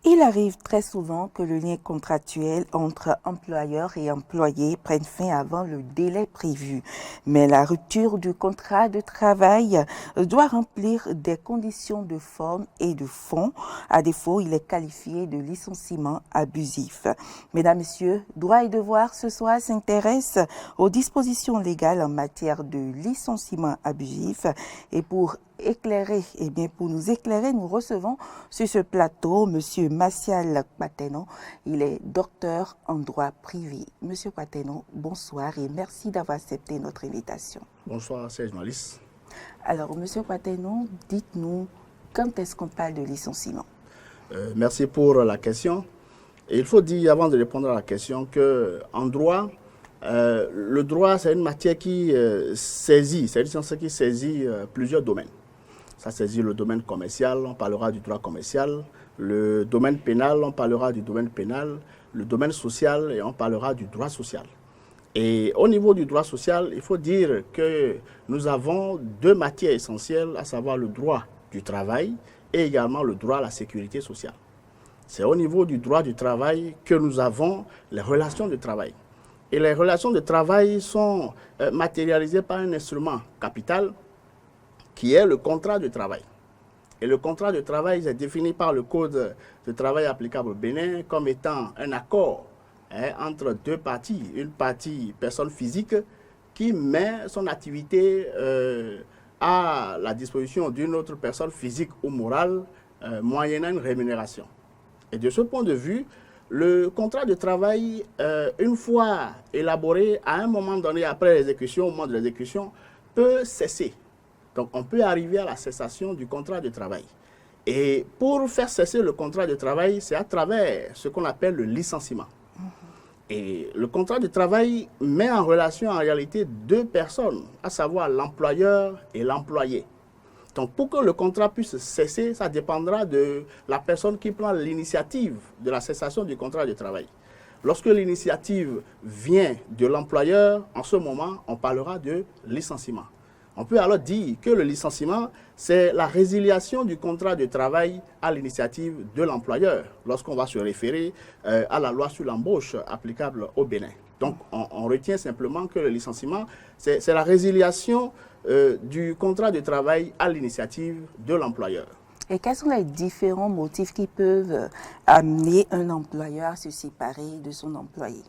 Il arrive très souvent que le lien contractuel entre employeur et employé prenne fin avant le délai prévu. Mais la rupture du contrat de travail doit remplir des conditions de forme et de fond. À défaut, il est qualifié de licenciement abusif. Mesdames, Messieurs, Droits et Devoirs ce soir s'intéresse aux dispositions légales en matière de licenciement abusif. Et pour nous éclairer, nous recevons sur ce plateau M. Macial Kwatenon. Il est docteur en droit privé. Monsieur Kwatenon, bonsoir et merci d'avoir accepté notre invitation. Bonsoir, Serge Malice. Alors, Monsieur Kwatenon, dites-nous, quand est-ce qu'on parle de licenciement? Merci pour la question. Et il faut dire, avant de répondre à la question, qu'en droit, le droit, c'est une matière qui saisit, c'est une science qui saisit plusieurs domaines. Ça saisit le domaine commercial, on parlera du droit commercial. Le domaine pénal, on parlera du domaine pénal. Le domaine social, et on parlera du droit social. Et au niveau du droit social, il faut dire que nous avons deux matières essentielles, à savoir le droit du travail et également le droit à la sécurité sociale. C'est au niveau du droit du travail que nous avons les relations de travail. Et les relations de travail sont matérialisées par un instrument capital qui est le contrat de travail. Et le contrat de travail est défini par le Code de travail applicable au Bénin comme étant un accord entre deux parties. Une partie, personne physique, qui met son activité à la disposition d'une autre personne physique ou morale moyennant une rémunération. Et de ce point de vue, le contrat de travail, une fois élaboré, à un moment donné, après l'exécution, au moment de l'exécution, peut cesser. Donc, on peut arriver à la cessation du contrat de travail. Et pour faire cesser le contrat de travail, c'est à travers ce qu'on appelle le licenciement. Et le contrat de travail met en relation en réalité deux personnes, à savoir l'employeur et l'employé. Donc, pour que le contrat puisse cesser, ça dépendra de la personne qui prend l'initiative de la cessation du contrat de travail. Lorsque l'initiative vient de l'employeur, en ce moment, on parlera de licenciement. On peut alors dire que le licenciement, c'est la résiliation du contrat de travail à l'initiative de l'employeur, lorsqu'on va se référer à la loi sur l'embauche applicable au Bénin. Donc, on retient simplement que le licenciement, c'est la résiliation du contrat de travail à l'initiative de l'employeur. Et quels sont les différents motifs qui peuvent amener un employeur à se séparer de son employé?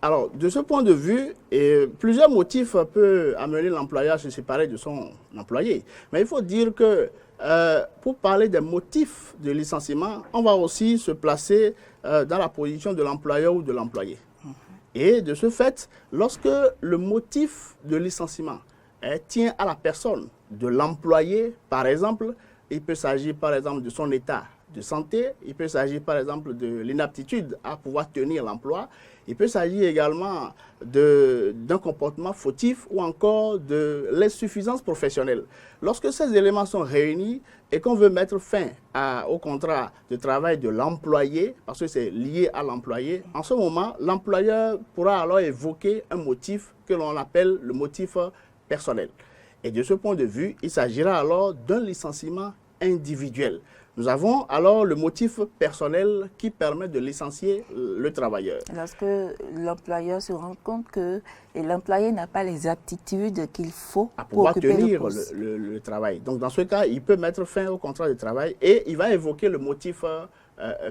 Alors, de ce point de vue, plusieurs motifs peuvent amener l'employeur à se séparer de son employé. Mais il faut dire que pour parler des motifs de licenciement, on va aussi se placer dans la position de l'employeur ou de l'employé. Et de ce fait, lorsque le motif de licenciement tient à la personne de l'employé, par exemple, il peut s'agir par exemple de son état de santé, il peut s'agir par exemple de l'inaptitude à pouvoir tenir l'emploi, il peut s'agir également d'un comportement fautif ou encore de l'insuffisance professionnelle. Lorsque ces éléments sont réunis et qu'on veut mettre fin au contrat de travail de l'employé, parce que c'est lié à l'employé, en ce moment, l'employeur pourra alors évoquer un motif que l'on appelle le motif personnel. Et de ce point de vue, il s'agira alors d'un licenciement individuel. Nous avons alors le motif personnel qui permet de licencier le travailleur. Lorsque l'employeur se rend compte que l'employé n'a pas les aptitudes qu'il faut pour pouvoir tenir le le travail. Donc dans ce cas, il peut mettre fin au contrat de travail et il va évoquer le motif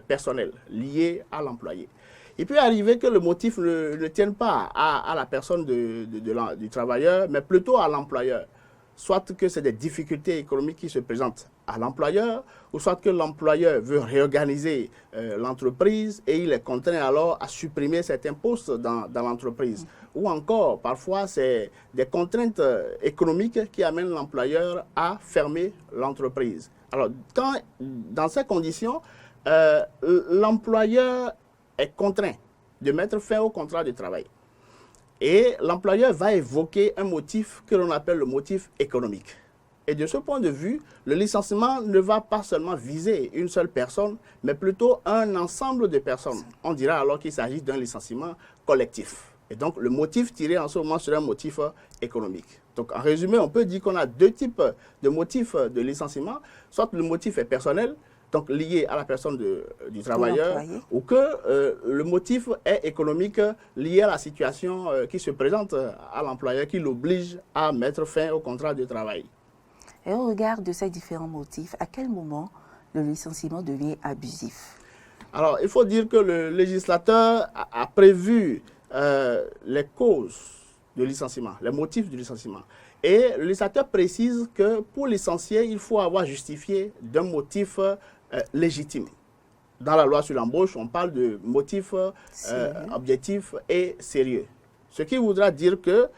personnel lié à l'employé. Il peut arriver que le motif ne tienne pas à la personne du travailleur, mais plutôt à l'employeur. Soit que c'est des difficultés économiques qui se présentent à l'employeur, ou soit que l'employeur veut réorganiser l'entreprise et il est contraint alors à supprimer certains postes dans l'entreprise. Ou encore, parfois, c'est des contraintes économiques qui amènent l'employeur à fermer l'entreprise. Alors, dans ces conditions, l'employeur est contraint de mettre fin au contrat de travail. Et l'employeur va évoquer un motif que l'on appelle le motif économique. Et de ce point de vue, le licenciement ne va pas seulement viser une seule personne, mais plutôt un ensemble de personnes. On dira alors qu'il s'agit d'un licenciement collectif. Et donc, le motif tiré en ce moment serait un motif économique. Donc, en résumé, on peut dire qu'on a deux types de motifs de licenciement. Soit le motif est personnel, donc lié à la personne du travailleur, ou que le motif est économique, lié à la situation qui se présente à l'employeur, qui l'oblige à mettre fin au contrat de travail. Et au regard de ces différents motifs, à quel moment le licenciement devient abusif? Alors, il faut dire que le législateur a prévu les causes du licenciement, les motifs du licenciement. Et le législateur précise que pour licencier, il faut avoir justifié d'un motif légitime. Dans la loi sur l'embauche, on parle de motifs objectifs et sérieux. Ce qui voudra dire que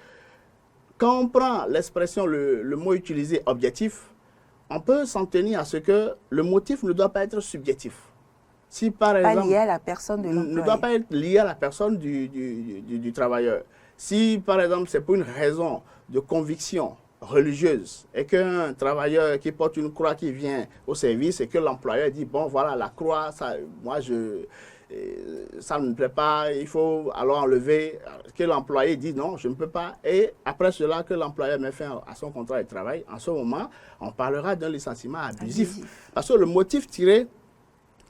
quand on prend l'expression, le mot utilisé objectif, on peut s'en tenir à ce que le motif ne doit pas être subjectif. Si par exemple, lié à la personne de l'employé. Ne doit pas être lié à la personne du travailleur. Si par exemple c'est pour une raison de conviction religieuse et qu'un travailleur qui porte une croix qui vient au service et que l'employeur dit bon voilà la croix, ça, moi ça ne me plaît pas, il faut alors enlever, que l'employé dit non, je ne peux pas, et après cela que l'employeur met fin à son contrat de travail, en ce moment, on parlera d'un licenciement abusif. Parce que le motif tiré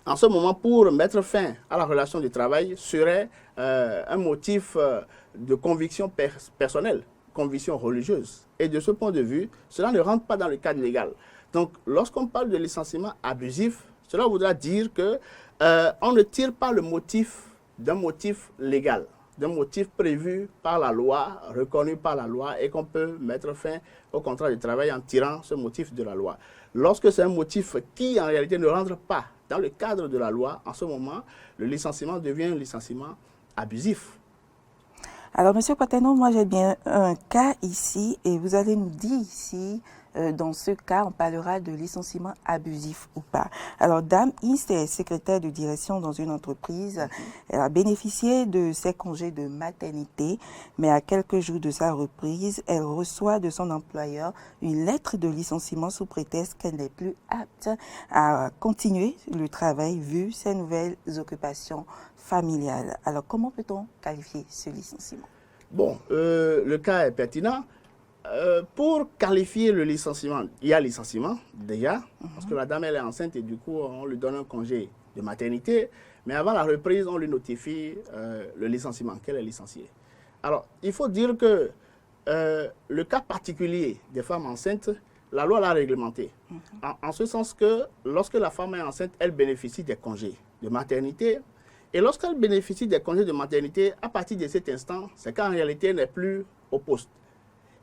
en ce moment pour mettre fin à la relation de travail serait un motif de conviction personnelle, conviction religieuse. Et de ce point de vue, cela ne rentre pas dans le cadre légal. Donc, lorsqu'on parle de licenciement abusif, cela voudra dire que on ne tire pas le motif d'un motif légal, d'un motif prévu par la loi, reconnu par la loi, et qu'on peut mettre fin au contrat de travail en tirant ce motif de la loi. Lorsque c'est un motif qui, en réalité, ne rentre pas dans le cadre de la loi, en ce moment, le licenciement devient un licenciement abusif. Alors, M. Quaterno, moi j'ai bien un cas ici, et vous allez nous dire ici, dans ce cas, on parlera de licenciement abusif ou pas. Alors, Dame East est secrétaire de direction dans une entreprise. Elle a bénéficié de ses congés de maternité, mais à quelques jours de sa reprise, elle reçoit de son employeur une lettre de licenciement sous prétexte qu'elle n'est plus apte à continuer le travail vu ses nouvelles occupations familiales. Alors, comment peut-on qualifier ce licenciement? Bon, le cas est pertinent. Pour qualifier le licenciement, il y a licenciement déjà, parce que la dame elle est enceinte et du coup on lui donne un congé de maternité, mais avant la reprise on lui notifie le licenciement, qu'elle est licenciée. Alors il faut dire que le cas particulier des femmes enceintes, la loi l'a réglementé, en ce sens que lorsque la femme est enceinte, elle bénéficie des congés de maternité, et lorsqu'elle bénéficie des congés de maternité, à partir de cet instant, c'est qu'en réalité elle n'est plus au poste.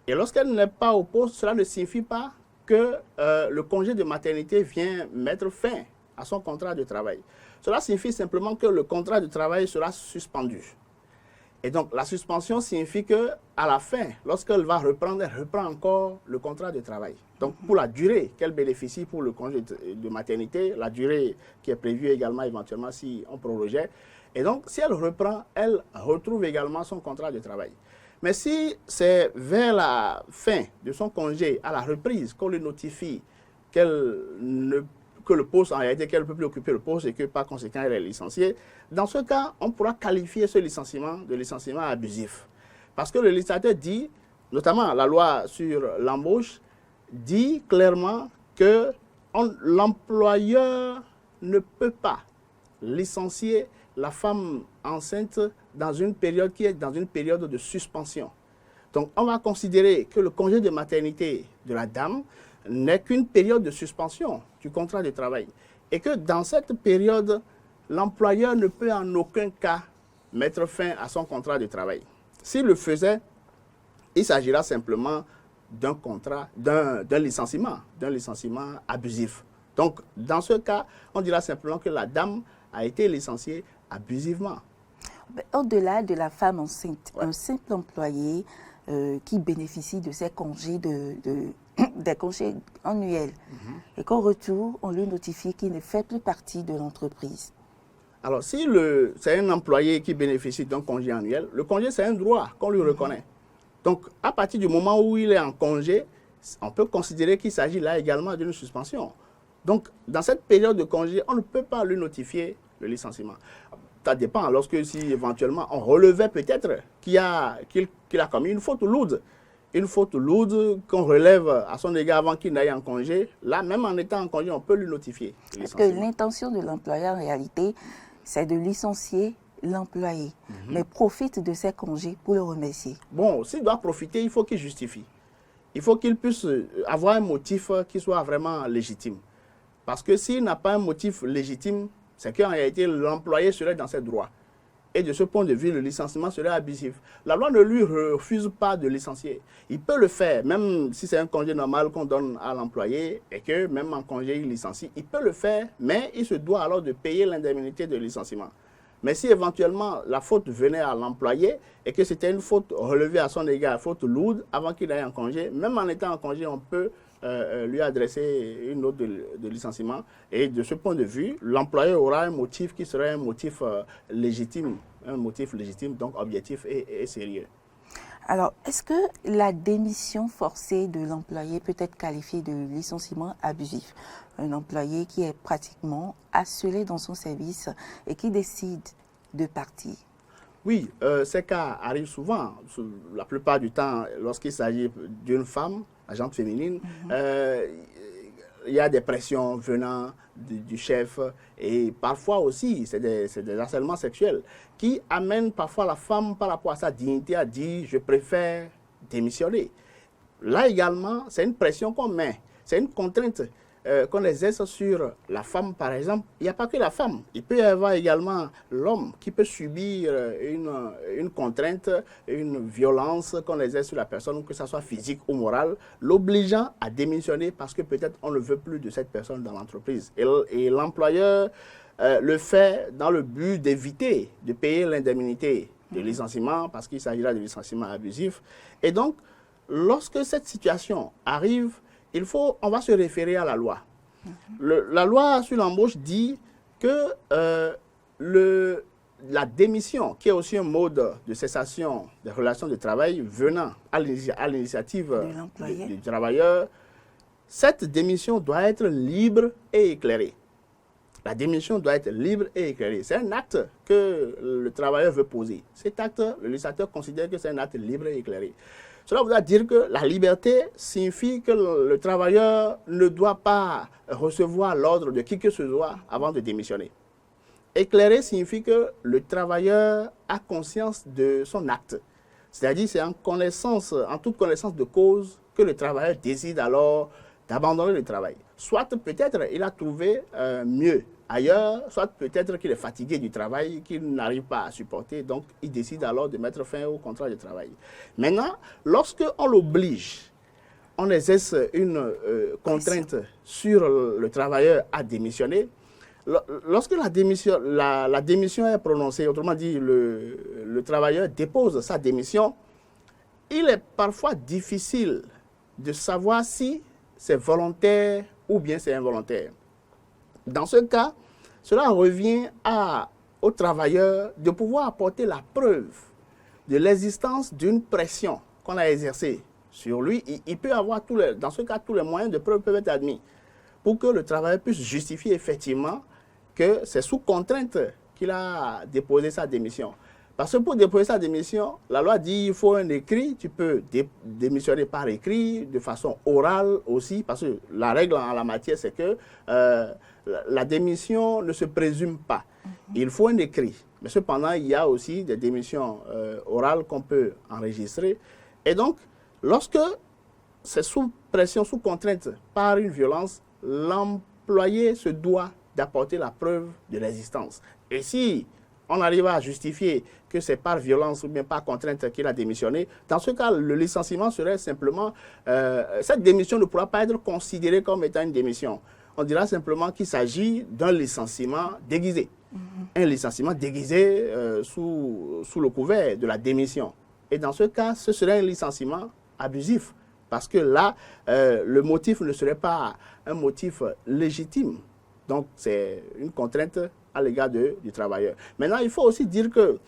Et lorsqu'elle n'est pas au poste, cela ne signifie pas que le congé de maternité vient mettre fin à son contrat de travail. Cela signifie simplement que le contrat de travail sera suspendu. Et donc, la suspension signifie qu'à la fin, lorsqu'elle va reprendre, elle reprend encore le contrat de travail. Donc, pour la durée qu'elle bénéficie pour le congé de maternité, la durée qui est prévue également éventuellement si on prorogeait. Et donc, si elle reprend, elle retrouve également son contrat de travail. Mais si c'est vers la fin de son congé, à la reprise, qu'on lui notifie que le poste, en réalité, qu'elle ne peut plus occuper le poste et que par conséquent, elle est licenciée, dans ce cas, on pourra qualifier ce licenciement de licenciement abusif. Parce que le législateur dit, notamment la loi sur l'embauche, dit clairement que l'employeur ne peut pas licencier la femme enceinte dans une période qui est dans une période de suspension. Donc, on va considérer que le congé de maternité de la dame n'est qu'une période de suspension du contrat de travail. Et que dans cette période, l'employeur ne peut en aucun cas mettre fin à son contrat de travail. S'il le faisait, il s'agira simplement d'un licenciement abusif. Donc, dans ce cas, on dira simplement que la dame a été licenciée abusivement. Au-delà de la femme enceinte, un simple employé qui bénéficie de ses congés, des congés annuels, et qu'au retour, on lui notifie qu'il ne fait plus partie de l'entreprise. Alors, si c'est un employé qui bénéficie d'un congé annuel, le congé, c'est un droit qu'on lui reconnaît. Donc, à partir du moment où il est en congé, on peut considérer qu'il s'agit là également d'une suspension. Donc, dans cette période de congé, on ne peut pas lui notifier le licenciement. Ça dépend, lorsque si éventuellement on relevait peut-être qu'il a commis une faute lourde qu'on relève à son égard avant qu'il n'aille en congé, là, même en étant en congé, on peut lui notifier le Est-ce que licenciement. l'intention de l'employeur en réalité, c'est de licencier l'employé, mais profite de ses congés pour le remercier? Bon, s'il doit profiter, il faut qu'il justifie. Il faut qu'il puisse avoir un motif qui soit vraiment légitime. Parce que s'il n'a pas un motif légitime, c'est qu'en réalité, l'employé serait dans ses droits. Et de ce point de vue, le licenciement serait abusif. La loi ne lui refuse pas de licencier. Il peut le faire, même si c'est un congé normal qu'on donne à l'employé et que même en congé, il licencie. Il peut le faire, mais il se doit alors de payer l'indemnité de licenciement. Mais si éventuellement la faute venait à l'employé et que c'était une faute relevée à son égard, faute lourde, avant qu'il aille en congé, même en étant en congé, on peut lui adresser une note de licenciement. Et de ce point de vue, l'employeur aura un motif qui serait un motif légitime, donc objectif et sérieux. Alors, est-ce que la démission forcée de l'employé peut être qualifiée de licenciement abusif? Un employé qui est pratiquement asselé dans son service et qui décide de partir. Oui, ces cas arrivent souvent. La plupart du temps, lorsqu'il s'agit d'une femme, agente féminine, il y a des pressions venant du chef et parfois aussi, c'est des harcèlements sexuels qui amènent parfois la femme par rapport à sa dignité à dire « je préfère démissionner ». Là également, c'est une pression qu'on met, c'est une contrainte qu'on exerce sur la femme, par exemple. Il n'y a pas que la femme, il peut y avoir également l'homme qui peut subir une contrainte, une violence qu'on exerce sur la personne, que ce soit physique ou morale, l'obligeant à démissionner parce que peut-être on ne veut plus de cette personne dans l'entreprise. Et l'employeur le fait dans le but d'éviter de payer l'indemnité de licenciement parce qu'il s'agira de licenciement abusif. Et donc, lorsque cette situation arrive, on va se référer à la loi. La loi sur l'embauche dit que la démission, qui est aussi un mode de cessation des relations de travail venant à l'initiative du travailleur, cette démission doit être libre et éclairée. La démission doit être libre et éclairée. C'est un acte que le travailleur veut poser. Cet acte, le législateur considère que c'est un acte libre et éclairé. Cela voudrait dire que la liberté signifie que le travailleur ne doit pas recevoir l'ordre de qui que ce soit avant de démissionner. Éclairé signifie que le travailleur a conscience de son acte. C'est-à-dire c'est en toute connaissance de cause que le travailleur décide alors d'abandonner le travail. Soit peut-être il a trouvé mieux ailleurs, soit peut-être qu'il est fatigué du travail, qu'il n'arrive pas à supporter, donc il décide alors de mettre fin au contrat de travail. Maintenant, lorsqu'on l'oblige, on exerce une contrainte sur le travailleur à démissionner, lorsque la démission est prononcée, autrement dit, le travailleur dépose sa démission, il est parfois difficile de savoir si c'est volontaire ou bien c'est involontaire. Dans ce cas, cela revient au travailleur de pouvoir apporter la preuve de l'existence d'une pression qu'on a exercée sur lui. Il peut avoir, dans ce cas, tous les moyens de preuve peuvent être admis pour que le travailleur puisse justifier effectivement que c'est sous contrainte qu'il a déposé sa démission. Parce que pour déposer sa démission, la loi dit qu'il faut un écrit, tu peux démissionner par écrit, de façon orale aussi, parce que la règle en la matière, c'est que la démission ne se présume pas. Il faut un écrit. Mais cependant, il y a aussi des démissions orales qu'on peut enregistrer. Et donc, lorsque c'est sous pression, sous contrainte, par une violence, l'employé se doit d'apporter la preuve de l'existence. Et si on arrive à justifier que c'est par violence ou bien par contrainte qu'il a démissionné, dans ce cas, le licenciement serait simplement... cette démission ne pourra pas être considérée comme étant une démission. On dira simplement qu'il s'agit d'un licenciement déguisé. Un licenciement déguisé sous le couvert de la démission. Et dans ce cas, ce serait un licenciement abusif. Parce que là, le motif ne serait pas un motif légitime. Donc, c'est une contrainte à l'égard du travailleur. Maintenant, il faut aussi dire que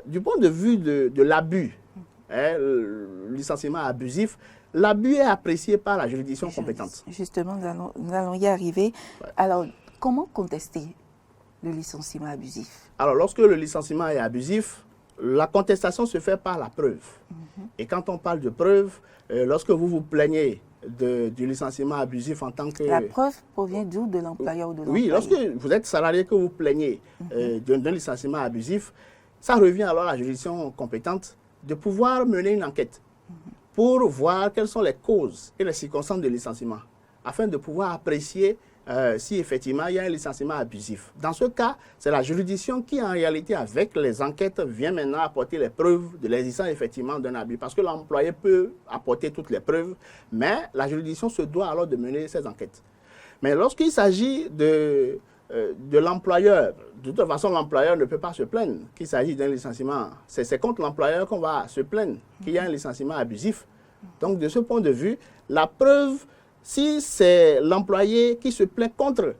du point de vue de l'abus, le licenciement abusif, l'abus est apprécié par la juridiction compétente. Justement, nous allons y arriver. Ouais. Alors, comment contester le licenciement abusif? Alors, lorsque le licenciement est abusif, la contestation se fait par la preuve. Et quand on parle de preuve, lorsque vous vous plaignez du licenciement abusif en tant que... La preuve provient d'où? De l'employeur ou de l'employé? Oui, lorsque vous êtes salarié, que vous plaignez d'un licenciement abusif, ça revient alors à la juridiction compétente de pouvoir mener une enquête pour voir quelles sont les causes et les circonstances de licenciement, afin de pouvoir apprécier si effectivement il y a un licenciement abusif. Dans ce cas, c'est la juridiction qui, en réalité, avec les enquêtes, vient maintenant apporter les preuves de l'existence effectivement d'un abus. Parce que l'employé peut apporter toutes les preuves, mais la juridiction se doit alors de mener ces enquêtes. Mais lorsqu'il s'agit de l'employeur, de toute façon, l'employeur ne peut pas se plaindre qu'il s'agit d'un licenciement. C'est contre l'employeur qu'on va se plaindre qu'il y a un licenciement abusif. Donc, de ce point de vue, la preuve... Si c'est l'employé qui se plaint contre,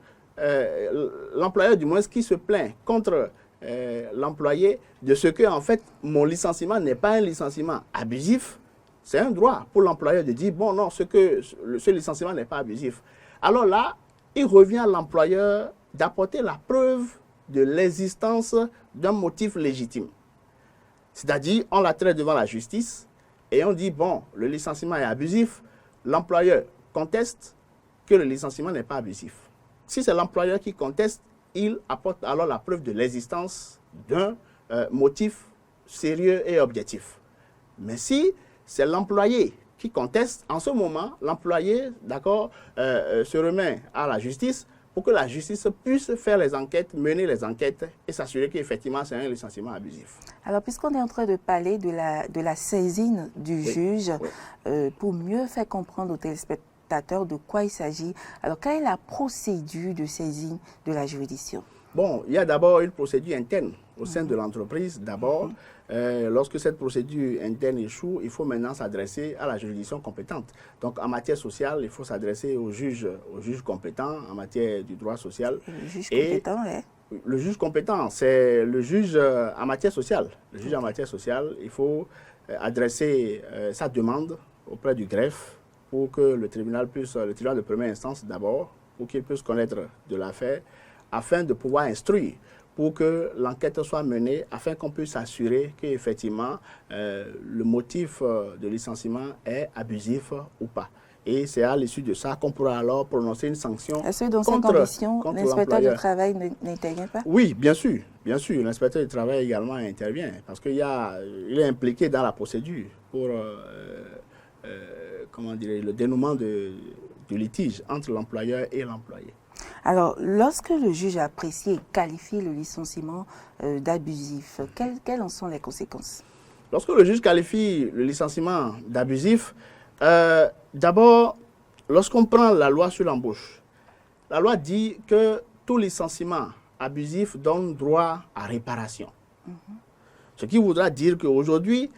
l'employeur du moins qui se plaint contre l'employé de ce que, en fait, mon licenciement n'est pas un licenciement abusif, c'est un droit pour l'employeur de dire, bon, non, ce licenciement n'est pas abusif. Alors là, il revient à l'employeur d'apporter la preuve de l'existence d'un motif légitime. C'est-à-dire, on la traite devant la justice et on dit, bon, le licenciement est abusif, l'employeur conteste que le licenciement n'est pas abusif. Si c'est l'employeur qui conteste, il apporte alors la preuve de l'existence d'un motif sérieux et objectif. Mais si c'est l'employé qui conteste, en ce moment, l'employé, d'accord, se remet à la justice pour que la justice puisse faire les enquêtes, mener les enquêtes et s'assurer qu'effectivement c'est un licenciement abusif. Alors, puisqu'on est en train de parler de la saisine du juge, pour mieux faire comprendre aux téléspectateurs de quoi il s'agit. Alors, quelle est la procédure de saisine de la juridiction? Bon, il y a d'abord une procédure interne au sein de l'entreprise. D'abord, lorsque cette procédure interne échoue, il faut maintenant s'adresser à la juridiction compétente. Donc, en matière sociale, il faut s'adresser au juge compétent en matière du droit social. Le juge compétent, oui. Le juge compétent, c'est le juge en matière sociale. Le juge en matière sociale, il faut adresser sa demande auprès du greffe pour que le tribunal de première instance d'abord, pour qu'il puisse connaître de l'affaire, afin de pouvoir instruire, pour que l'enquête soit menée, afin qu'on puisse s'assurer qu'effectivement le motif de licenciement est abusif ou pas. Et c'est à l'issue de ça qu'on pourra alors prononcer une sanction. Est-ce que dans ces conditions, l'inspecteur du travail n'intervient pas? Oui, bien sûr. Bien sûr, l'inspecteur du travail également intervient, parce qu'il est impliqué dans la procédure pour comment dirais-je, le dénouement du litige entre l'employeur et l'employé. Alors, lorsque le juge apprécie et qualifie le licenciement d'abusif, quelles en sont les conséquences? Lorsque le juge qualifie le licenciement d'abusif, d'abord, lorsqu'on prend la loi sur l'embauche, la loi dit que tout licenciement abusif donne droit à réparation. Ce qui voudra dire qu'aujourd'hui,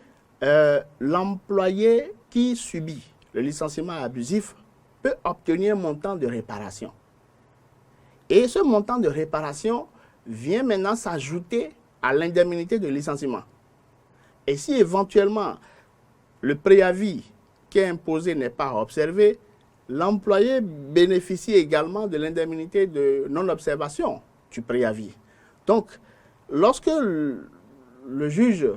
l'employé qui subit le licenciement abusif peut obtenir un montant de réparation. Et ce montant de réparation vient maintenant s'ajouter à l'indemnité de licenciement. Et si éventuellement le préavis qui est imposé n'est pas observé, l'employé bénéficie également de l'indemnité de non-observation du préavis. Donc, lorsque le juge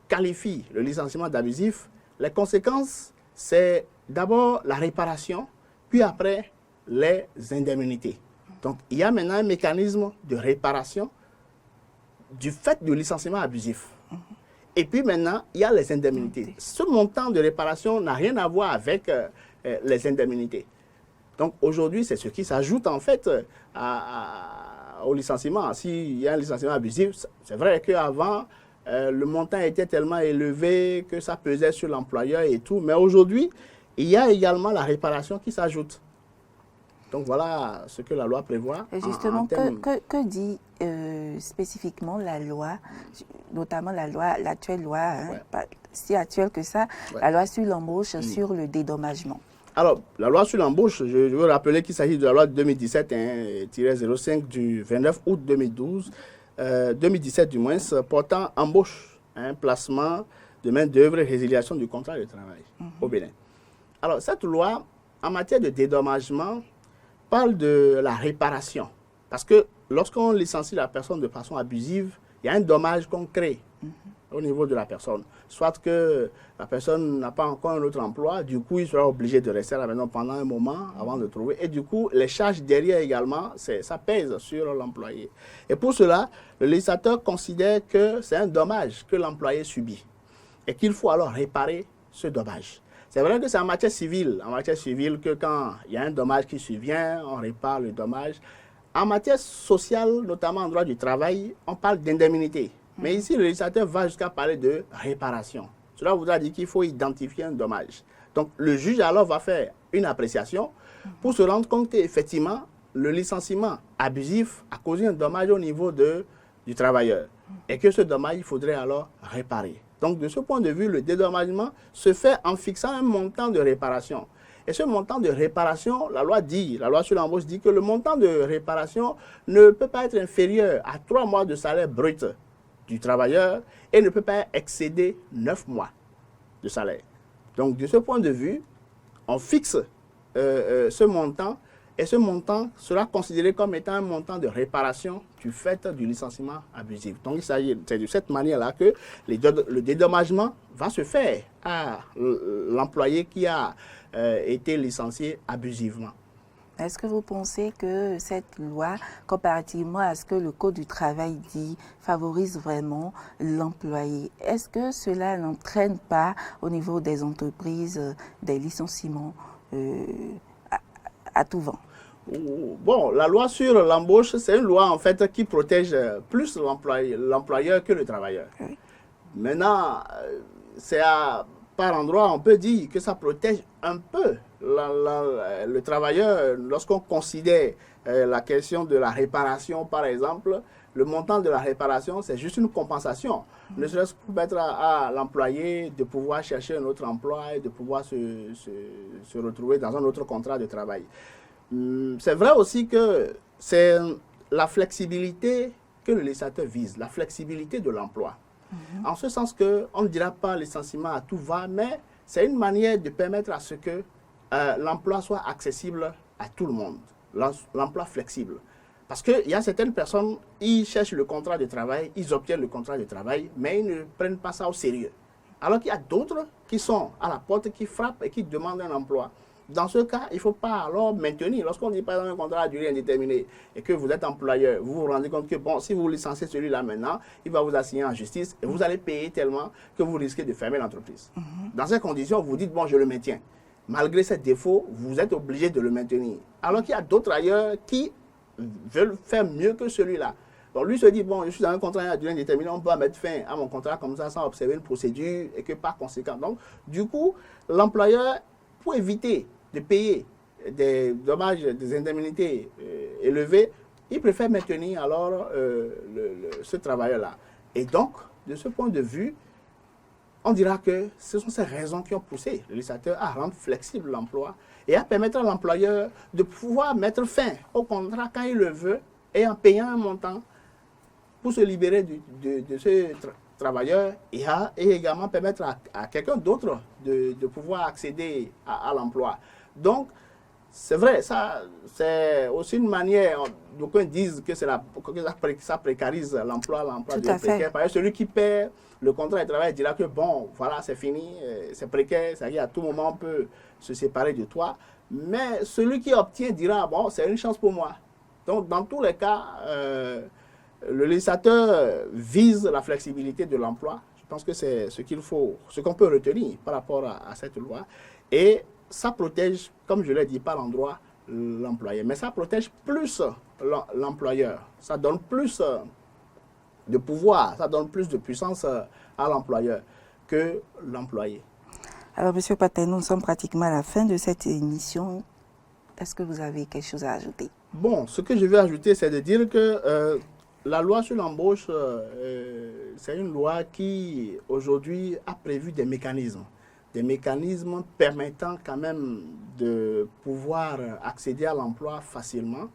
qualifie le licenciement d'abusif, les conséquences, c'est d'abord la réparation, puis après les indemnités. Donc, il y a maintenant un mécanisme de réparation du fait du licenciement abusif. Et puis maintenant, il y a les indemnités. Ce montant de réparation n'a rien à voir avec les indemnités. Donc, aujourd'hui, c'est ce qui s'ajoute en fait au licenciement. S'il y a un licenciement abusif, c'est vrai qu'avant, le montant était tellement élevé que ça pesait sur l'employeur et tout. Mais aujourd'hui, il y a également la réparation qui s'ajoute. Donc voilà ce que la loi prévoit. Et justement, que dit spécifiquement la loi, notamment l'actuelle loi, hein, pas si actuelle que ça, la loi sur l'embauche, sur le dédommagement? Alors, la loi sur l'embauche, je veux rappeler qu'il s'agit de la loi 2017-05 du 29 août 2012, 2017 du moins, portant embauche, placement de main-d'œuvre et résiliation du contrat de travail au Bénin. Alors, cette loi, en matière de dédommagement, parle de la réparation. Parce que lorsqu'on licencie la personne de façon abusive, il y a un dommage qu'on crée au niveau de la personne. Soit que la personne n'a pas encore un autre emploi, du coup, il sera obligé de rester à la maison pendant un moment avant de trouver. Et du coup, les charges derrière également, ça pèse sur l'employé. Et pour cela, le législateur considère que c'est un dommage que l'employé subit et qu'il faut alors réparer ce dommage. C'est vrai que c'est en matière civile que quand il y a un dommage qui survient, on répare le dommage. En matière sociale, notamment en droit du travail, on parle d'indemnité. Mais ici, le législateur va jusqu'à parler de réparation. Cela voudra dire qu'il faut identifier un dommage. Donc, le juge alors va faire une appréciation pour se rendre compte qu'effectivement, le licenciement abusif a causé un dommage au niveau du travailleur. Et que ce dommage, il faudrait alors réparer. Donc, de ce point de vue, le dédommagement se fait en fixant un montant de réparation. Et ce montant de réparation, la loi sur l'embauche dit que le montant de réparation ne peut pas être inférieur à 3 mois de salaire brut du travailleur et ne peut pas excéder 9 mois de salaire. Donc, de ce point de vue, on fixe ce montant et ce montant sera considéré comme étant un montant de réparation du fait du licenciement abusif. Donc, il s'agit, c'est de cette manière-là que le dédommagement va se faire à l'employé qui a été licencié abusivement. Est-ce que vous pensez que cette loi, comparativement à ce que le Code du travail dit, favorise vraiment l'employé? Est-ce que cela n'entraîne pas au niveau des entreprises des licenciements à tout vent? Bon, la loi sur l'embauche, c'est une loi en fait qui protège plus l'employeur que le travailleur. Oui. Maintenant, par endroit, on peut dire que ça protège un peu le travailleur. Lorsqu'on considère la question de la réparation, par exemple, le montant de la réparation, c'est juste une compensation. Ne serait-ce que pour permettre à l'employé de pouvoir chercher un autre emploi et de pouvoir se retrouver dans un autre contrat de travail. C'est vrai aussi que c'est la flexibilité que le législateur vise, la flexibilité de l'emploi. En ce sens qu'on ne dira pas licenciement à tout va, mais c'est une manière de permettre à ce que l'emploi soit accessible à tout le monde, l'emploi flexible. Parce qu'il y a certaines personnes, ils cherchent le contrat de travail, ils obtiennent le contrat de travail, mais ils ne prennent pas ça au sérieux. Alors qu'il y a d'autres qui sont à la porte, qui frappent et qui demandent un emploi. Dans ce cas, il ne faut pas alors maintenir. Lorsqu'on dit par exemple un contrat à durée indéterminée et que vous êtes employeur, vous vous rendez compte que bon, si vous licenciez celui-là maintenant, il va vous assigner en justice et vous allez payer tellement que vous risquez de fermer l'entreprise. Dans ces conditions, vous dites bon, je le maintiens. Malgré ces défauts, vous êtes obligé de le maintenir. Alors qu'il y a d'autres ailleurs qui veulent faire mieux que celui-là. Donc lui se dit, bon, je suis dans un contrat à durée indéterminée, on peut mettre fin à mon contrat comme ça sans observer une procédure et que par conséquent. Donc, du coup, l'employeur, pour éviter de payer des dommages, des indemnités élevées, il préfère maintenir alors ce travailleur-là. Et donc, de ce point de vue, on dira que ce sont ces raisons qui ont poussé le législateur à rendre flexible l'emploi et à permettre à l'employeur de pouvoir mettre fin au contrat quand il le veut et en payant un montant pour se libérer de ce travailleur et également permettre à quelqu'un d'autre de pouvoir accéder à l'emploi. Donc, c'est vrai, ça c'est aussi une manière, d'aucuns disent que ça précarise l'emploi du précaire. Parce que celui qui perd le contrat de travail dira que bon, voilà, c'est fini, c'est précaire, c'est-à-dire à tout moment on peut se séparer de toi. Mais celui qui obtient dira, bon, c'est une chance pour moi. Donc, dans tous les cas, le législateur vise la flexibilité de l'emploi. Je pense que c'est ce qu'on peut retenir par rapport à cette loi. Et ça protège, comme je l'ai dit, par l'endroit, l'employé. Mais ça protège plus l'employeur. Ça donne plus de pouvoir, ça donne plus de puissance à l'employeur que l'employé. Alors, M. Paten, nous sommes pratiquement à la fin de cette émission. Est-ce que vous avez quelque chose à ajouter? Bon, ce que je vais ajouter, c'est de dire que la loi sur l'embauche, c'est une loi qui, aujourd'hui, a prévu des mécanismes permettant quand même de pouvoir accéder à l'emploi facilement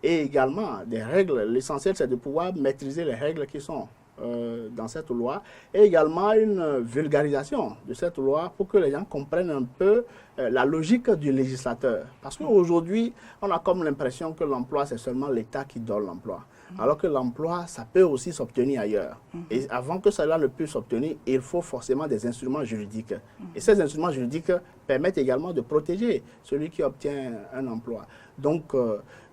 et également des règles. L'essentiel, c'est de pouvoir maîtriser les règles qui sont dans cette loi et également une vulgarisation de cette loi pour que les gens comprennent un peu la logique du législateur. Parce qu'aujourd'hui, on a comme l'impression que l'emploi, c'est seulement l'État qui donne l'emploi. Alors que l'emploi, ça peut aussi s'obtenir ailleurs. Et avant que cela ne puisse s'obtenir, il faut forcément des instruments juridiques. Et ces instruments juridiques permettent également de protéger celui qui obtient un emploi. Donc,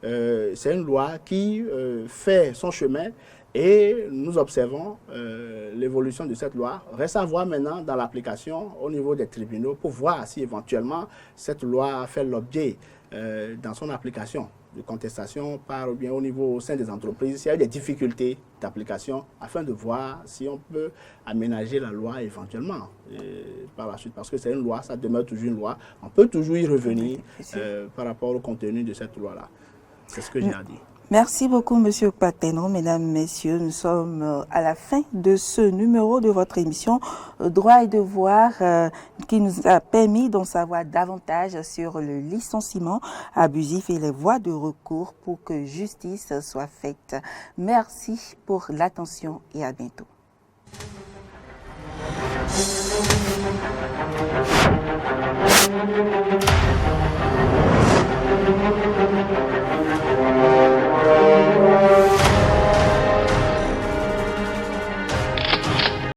c'est une loi qui fait son chemin et nous observons l'évolution de cette loi. Reste à voir maintenant dans l'application au niveau des tribunaux pour voir si éventuellement cette loi a fait l'objet dans son application de contestation par ou bien au sein des entreprises, s'il y a eu des difficultés d'application, afin de voir si on peut aménager la loi éventuellement par la suite. Parce que c'est une loi, ça demeure toujours une loi. On peut toujours y revenir par rapport au contenu de cette loi-là. C'est ce que j'ai à dire. Merci beaucoup, Monsieur Pateno. Mesdames, Messieurs, nous sommes à la fin de ce numéro de votre émission Droit et Devoir qui nous a permis d'en savoir davantage sur le licenciement abusif et les voies de recours pour que justice soit faite. Merci pour l'attention et à bientôt.